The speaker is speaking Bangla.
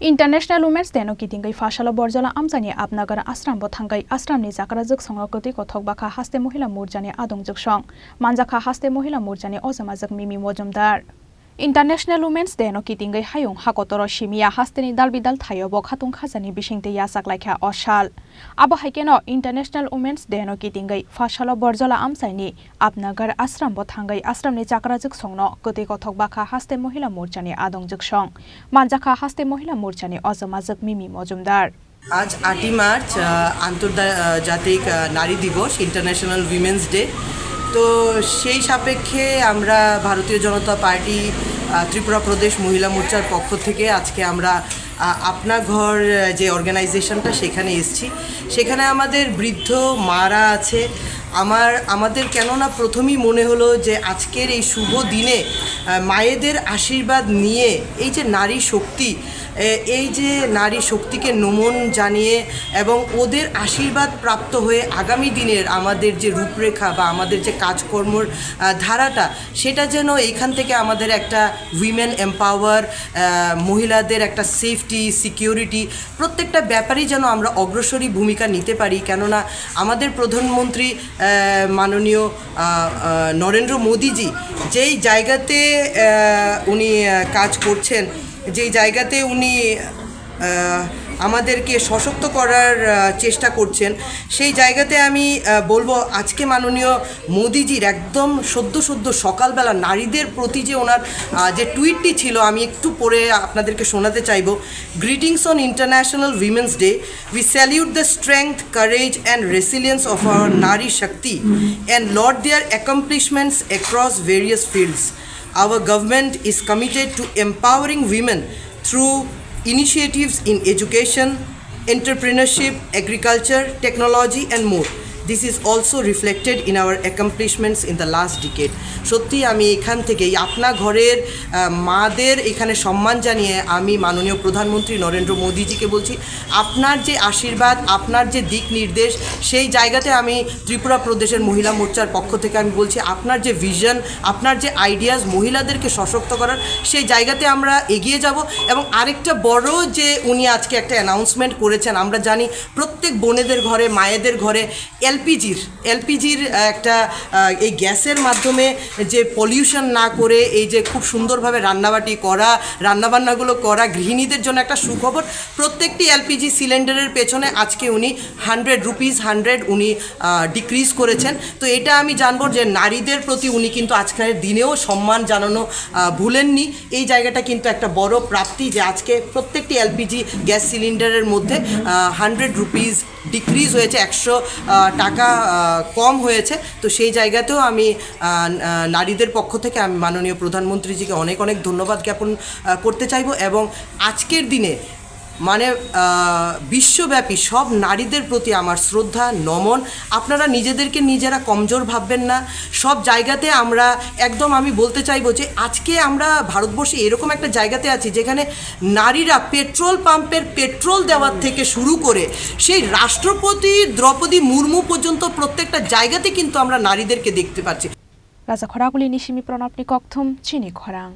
International Women's Day no Kittingwi Fashala Borjala Amzani Apnaghar Ashram bo thangai Ashram ni Jakarajok Songakoti Kothok Bakha haste Mahila Morcha ni Adongjwk song Manjakha haste Mahila Morcha ni Ozamajak Mimi Mojumdar International Women's Day no Kittingwi Hayung Hakotoro Shimia hasteni dalbidal thayo bo khatung khajani bisingte yasak laikha oshal abo haikeno International Women's Day no Kittingwi Fashala Borjala Amsaini Apnaghar Ashram bo thangai Ashram ni Jakarajok songno Kothwi Kothok Bakha haste Mahila Morcha ni Adongjwk song Manjakha haste Mahila Morcha ni Ozamajak Mimi Mojumdar आज 8 मार्च আন্তর্জাতিক নারী দিবস ইন্টারন্যাশনাল উইমেন্স ডে তো সেই সাপেক্ষে আমরা ভারতীয় জনতা পার্টি ত্রিপুরা প্রদেশ মহিলা মোর্চার পক্ষ থেকে আজকে আমরা আপনাঘর যে অর্গানাইজেশনটা সেখানে এসেছি সেখানে আমাদের বৃদ্ধ মারা আছে আমাদের কেননা প্রথমেই মনে হলো যে আজকের এই শুভ দিনে মায়েদের আশীর্বাদ নিয়ে এই যে নারী শক্তি এই যে নারী শক্তিকে নমন জানিয়ে এবং ওদের আশীর্বাদ প্রাপ্ত হয়ে আগামী দিনের আমাদের যে রূপরেখা বা আমাদের যে কাজকর্মর ধারাটা সেটা যেন এখান থেকে আমাদের একটা উইমেন এম্পাওয়ার মহিলাদের একটা সেফটি সিকিউরিটি প্রত্যেকটা ব্যাপারেই যেন আমরা অগ্রসরী ভূমিকা নিতে পারি কেননা আমাদের প্রধানমন্ত্রী মাননীয় নরেন্দ্র মোদীজি যেই জায়গাতে উনি কাজ করছেন যেই জায়গাতে উনি আমাদেরকে সশক্ত করার চেষ্টা করছেন সেই জায়গাতে আমি বলবো আজকে মাননীয় মোদিজির একদম সদ্য সকালবেলা নারীদের প্রতি যে ওনার যে টুইটটি ছিল আমি একটু পড়ে আপনাদেরকে শোনাতে চাইব greetings on International Women's Day we salute the strength courage and resilience of our nari shakti and laud their accomplishments across various fields Our government is committed to empowering women through initiatives in education, entrepreneurship, agriculture, technology and more. This is also reflected in our accomplishments in the last decade. সত্যি আমি এখান থেকে আপনার ঘরের মাদের এখানে সম্মান জানিয়ে আমি মাননীয় প্রধানমন্ত্রী নরেন্দ্র মোদীজিকে বলছি আপনার যে আশীর্বাদ আপনার যে দিক নির্দেশ সেই জায়গাতে আমি ত্রিপুরা প্রদেশের মহিলা মোর্চার পক্ষ থেকে আমি বলছি আপনার যে ভিশন আপনার যে আইডিয়াস মহিলাদেরকে সশক্ত করার সেই জায়গাতে আমরা এগিয়ে যাব এবং আরেকটা বড় যে উনি আজকে একটা অ্যানাউন্সমেন্ট করেছেন আমরা জানি প্রত্যেক বোনেদের ঘরে মায়েদের ঘরে এলপিজির একটা এই গ্যাসের মাধ্যমে যে পলিউশন না করে এই যে খুব সুন্দরভাবে রান্নাবান্নাগুলো করা গৃহিণীদের জন্য একটা সুখবর প্রত্যেকটি এলপিজি সিলিন্ডারের পেছনে আজকে উনি 100 রুপিস উনি ডিক্রিজ করেছেন তো এটা আমি জানবো যে নারীদের প্রতি উনি কিন্তু আজকের দিনেও সম্মান জানানো ভুলেননি এই জায়গাটা কিন্তু একটা বড় প্রাপ্তি যে আজকে প্রত্যেকটি এলপিজি গ্যাস সিলিন্ডারের মধ্যে 100 রুপিস ডিক্রিজ হয়েছে 100 টাকা কম হয়েছে তো সেই জায়গাতেও আমি নারীদের পক্ষ থেকে আমি মাননীয় প্রধানমন্ত্রীজিকে অনেক ধন্যবাদ জ্ঞাপন করতে চাইব এবং আজকের দিনে মানে বিশ্বব্যাপী সব নারীদের প্রতি আমার শ্রদ্ধা নমন আপনারা নিজেদেরকে নিজেরা কমজোর ভাববেন না সব জায়গাতে আমরা একদম আমি বলতে চাইবো যে আজকে আমরা ভারতবর্ষে এরকম একটা জায়গাতে আছি যেখানে নারীরা পেট্রোল পাম্পের পেট্রোল দেওয়ার থেকে শুরু করে সেই রাষ্ট্রপতি দ্রৌপদী মুর্মু পর্যন্ত প্রত্যেকটা জায়গাতে কিন্তু আমরা নারীদেরকে দেখতে পাচ্ছি রাজা খরাগুলি নিশিমি প্রণবনি কক্থম চিনি খরাং